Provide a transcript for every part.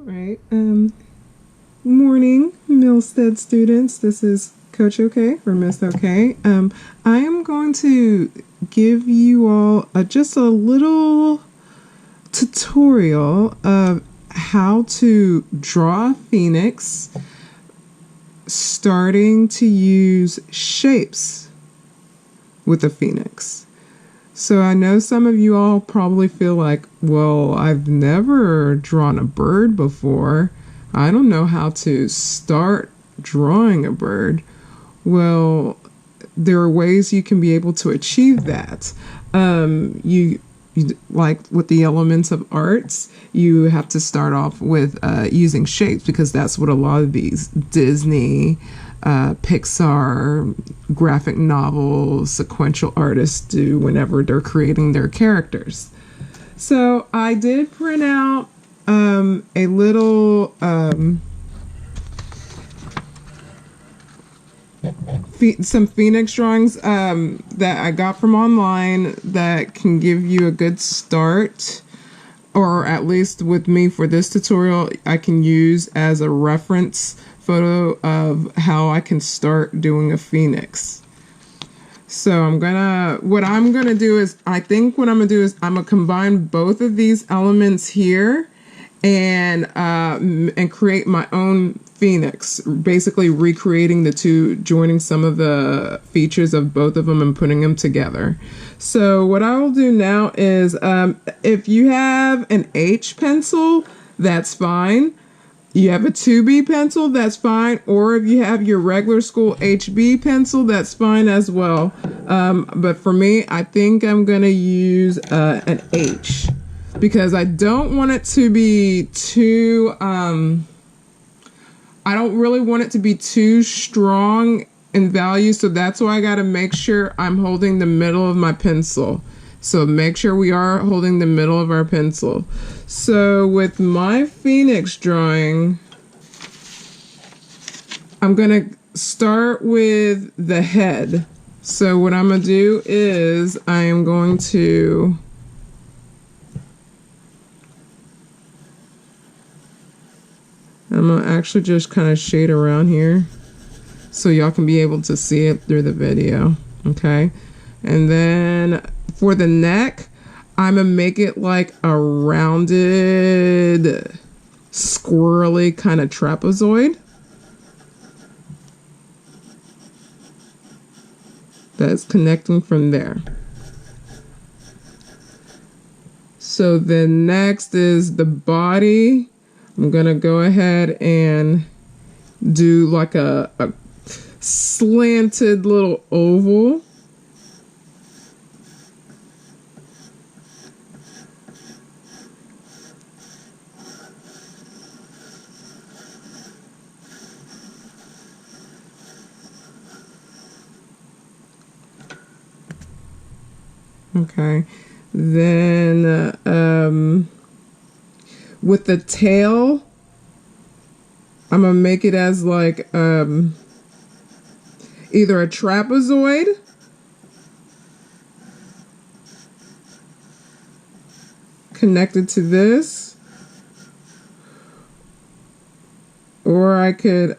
Right. Morning, Millstead students. This is Coach OK or Miss OK. I am going to give you all just a little tutorial of how to draw a phoenix, starting to use shapes with a phoenix. So I know some of you all probably feel like, well, I've never drawn a bird before. I don't know how to start drawing a bird. Well, there are ways you can be able to achieve that. You like with the elements of arts, you have to start off with using shapes, because that's what a lot of these Disney, Pixar, graphic novels, sequential artists do whenever they're creating their characters. So I did print out a little some phoenix drawings that I got from online that can give you a good start, or at least with me for this tutorial, I can use as a reference photo of how I can start doing a phoenix. So what I'm gonna do is I'm gonna combine both of these elements here and create my own phoenix, basically recreating the two, joining some of the features of both of them and putting them together. So what I will do now is, if you have an H pencil, that's fine. You have a 2B pencil, that's fine. Or if you have your regular school HB pencil, that's fine as well. But for me, I think I'm gonna use an H, because I don't want it to be too, I don't really want it to be too strong in value. So that's why I got to make sure I'm holding the middle of my pencil. So make sure we are holding the middle of our pencil. So with my phoenix drawing, I'm going to start with the head. So what I'm going to do is I am going to I'm going to actually just kind of shade around here so y'all can be able to see it through the video. Okay. And then for the neck, I'm going to make it like a rounded, squirrely kind of trapezoid. That's connecting from there. So then next is the body. I'm going to go ahead and do like a slanted little oval. Okay. Then with the tail, I'm gonna make it as like either a trapezoid connected to this, or I could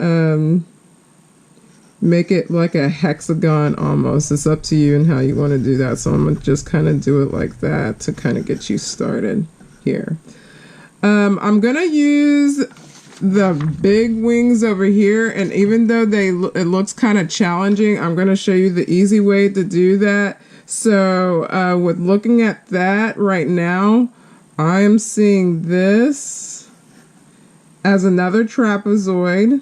make it like a hexagon almost. It's up to you and how you want to do that. So I'm gonna just kind of do it like that to kind of get you started here. I'm gonna use the big wings over here, and even though it looks kind of challenging, I'm gonna show you the easy way to do that. So with looking at that right now, I am seeing this as another trapezoid,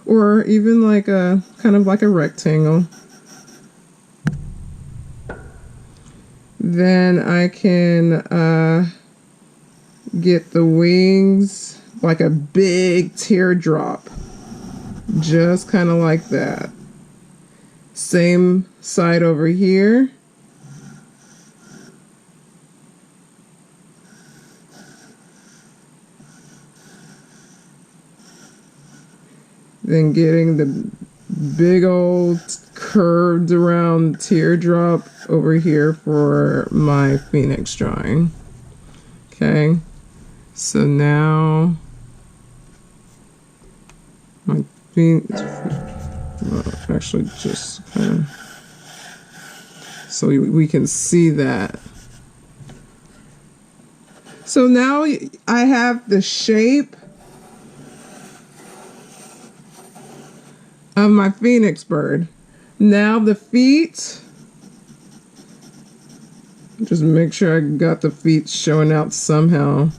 or even like a kind of like a rectangle. Then I can get the wings like a big teardrop, just kind of like that. Same side over here. Then getting the big old curved around teardrop over here for my phoenix drawing. Okay, so now my feet, well, actually just kind of, so we can see that. So now I have the shape of my phoenix bird. Now the feet, just make sure I got the feet showing out somehow.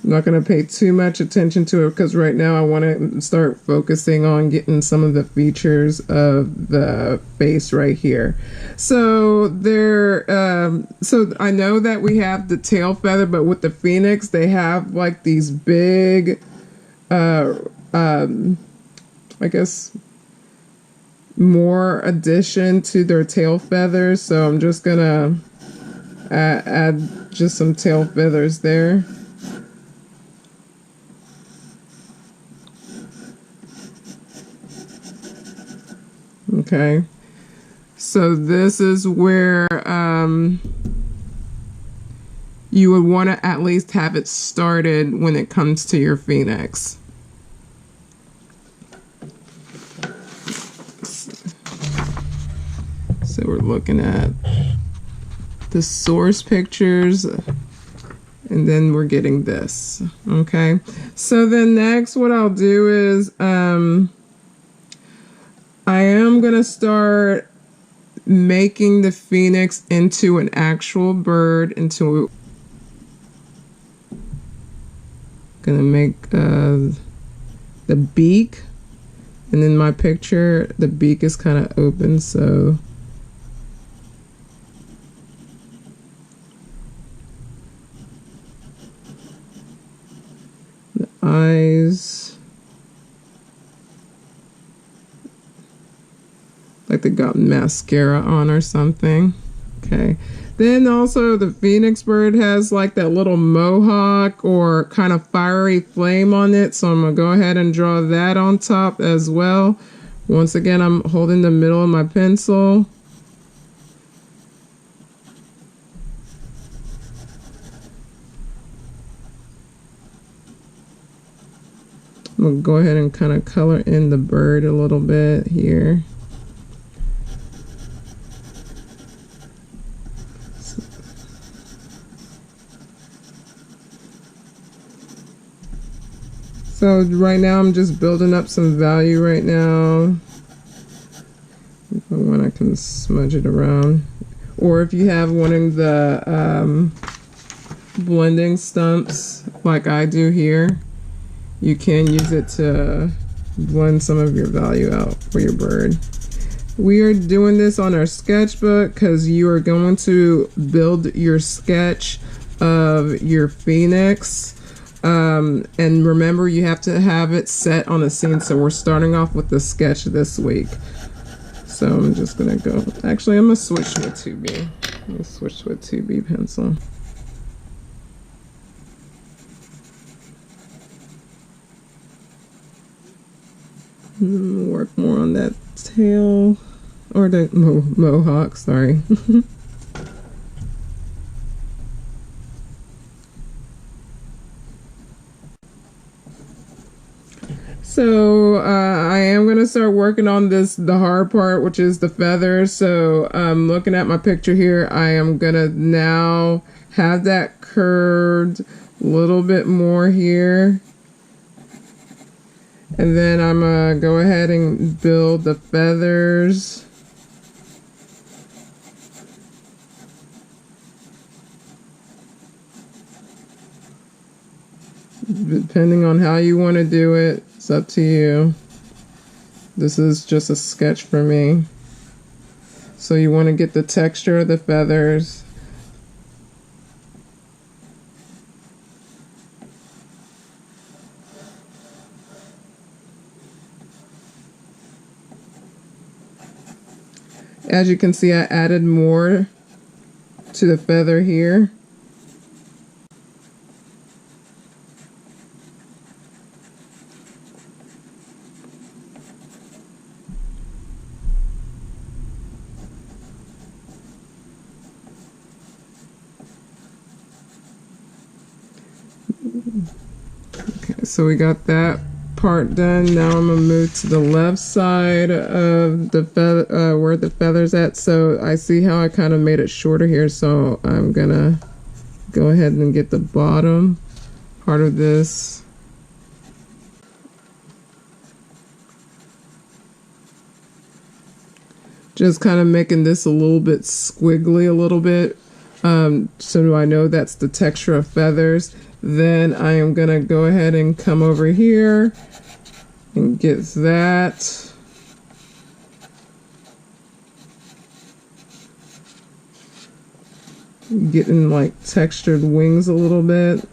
I'm not going to pay too much attention to it because right now I want to start focusing on getting some of the features of the face right here. So so I know that we have the tail feather, but with the phoenix, they have like these big, I guess, more addition to their tail feathers. So I'm just gonna add just some tail feathers there. Okay, so this is where you would want to at least have it started when it comes to your phoenix. So we're looking at the source pictures, and then we're getting this. Okay, so then next what I'll do is I am going to start making the phoenix into an actual bird, into going to make the beak, and in my picture the beak is kind of open, so the eyes, like they got mascara on or something. Okay, then also the phoenix bird has like that little mohawk or kind of fiery flame on it, so I'm gonna go ahead and draw that on top as well. Once again, I'm holding the middle of my pencil. I'm gonna go ahead and kind of color in the bird a little bit here. So right now I'm just building up some value right now. If I want, I can smudge it around. Or if you have one of the blending stumps like I do here, you can use it to blend some of your value out for your bird. We are doing this on our sketchbook because you are going to build your sketch of your phoenix. And remember, you have to have it set on a scene. So we're starting off with the sketch this week. So I'm just gonna go, actually I'm gonna switch to a 2B. I'm gonna switch to a 2B pencil. Work more on that tail, or the mohawk, sorry. So I am going to start working on the hard part, which is the feathers. So looking at my picture here, I am going to now have that curved a little bit more here. And then I'm going to go ahead and build the feathers. Depending on how you want to do it, it's up to you. This is just a sketch for me. So you want to get the texture of the feathers. As you can see, I added more to the feather here. so we got that part done. Now I'm gonna move to the left side of the feather, where the feather's at. So I see how I kind of made it shorter here, so I'm gonna go ahead and get the bottom part of this. Just kind of making this a little bit squiggly a little bit, so I know that's the texture of feathers. Then I am gonna go ahead and come over here and get that. Getting like textured wings a little bit.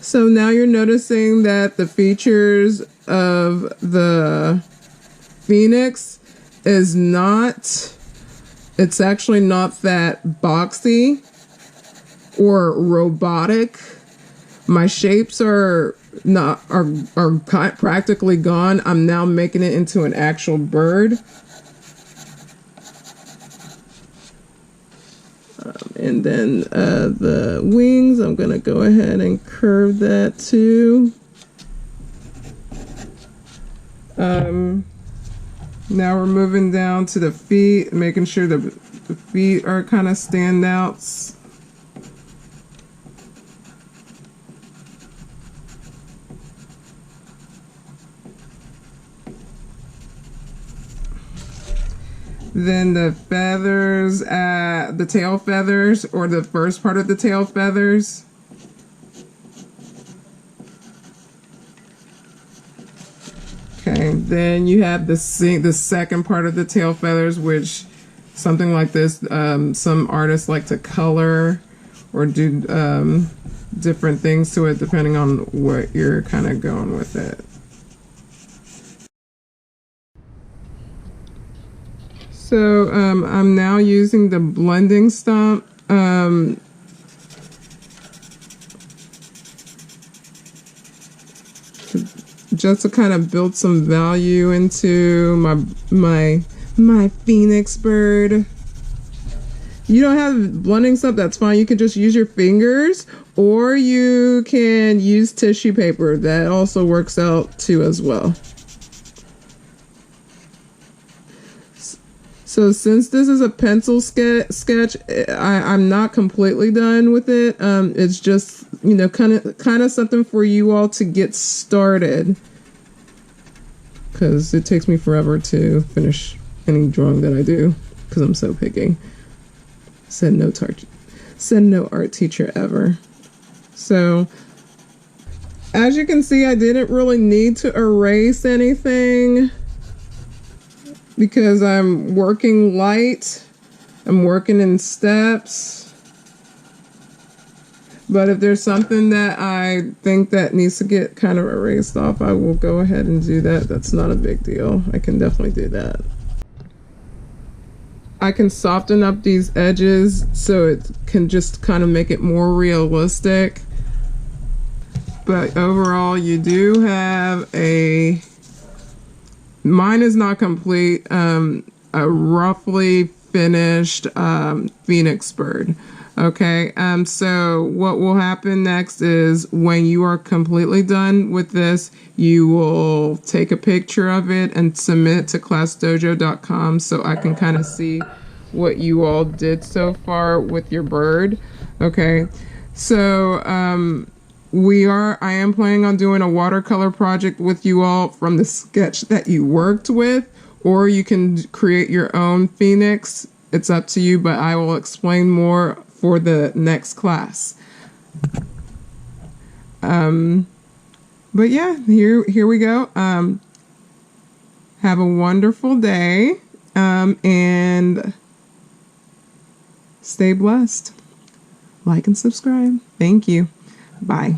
So now you're noticing that the features of the Phoenix is not, it's actually not that boxy or robotic. My shapes are practically gone. I'm now making it into an actual bird. And then the wings, I'm gonna go ahead and curve that too. Now we're moving down to the feet, making sure the feet are kind of standouts. Then the feathers, the tail feathers, or the first part of the tail feathers. Okay, then you have the second part of the tail feathers, which something like this, some artists like to color or do different things to it depending on what you're kind of going with it. So I'm now using the blending stump. Just to kind of build some value into my Phoenix bird. You don't have blending stump, that's fine. You can just use your fingers, or you can use tissue paper. That also works out too as well. So since this is a pencil sketch, I'm not completely done with it. It's just, you know, kind of something for you all to get started, because it takes me forever to finish any drawing that I do because I'm so picky. Said no art teacher ever. So as you can see, I didn't really need to erase anything, because I'm working light, I'm working in steps. But if there's something that I think that needs to get kind of erased off, I will go ahead and do that. That's not a big deal. I can definitely do that. I can soften up these edges so it can just kind of make it more realistic. But overall, you do have a, mine is not complete, a roughly finished Phoenix bird. Okay, so what will happen next is when you are completely done with this, you will take a picture of it and submit it to classdojo.com so I can kind of see what you all did so far with your bird. Okay, so I am planning on doing a watercolor project with you all from the sketch that you worked with, or you can create your own Phoenix. It's up to you, but I will explain more for the next class. But yeah, here we go. Have a wonderful day, and stay blessed. Like and subscribe. Thank you. Bye.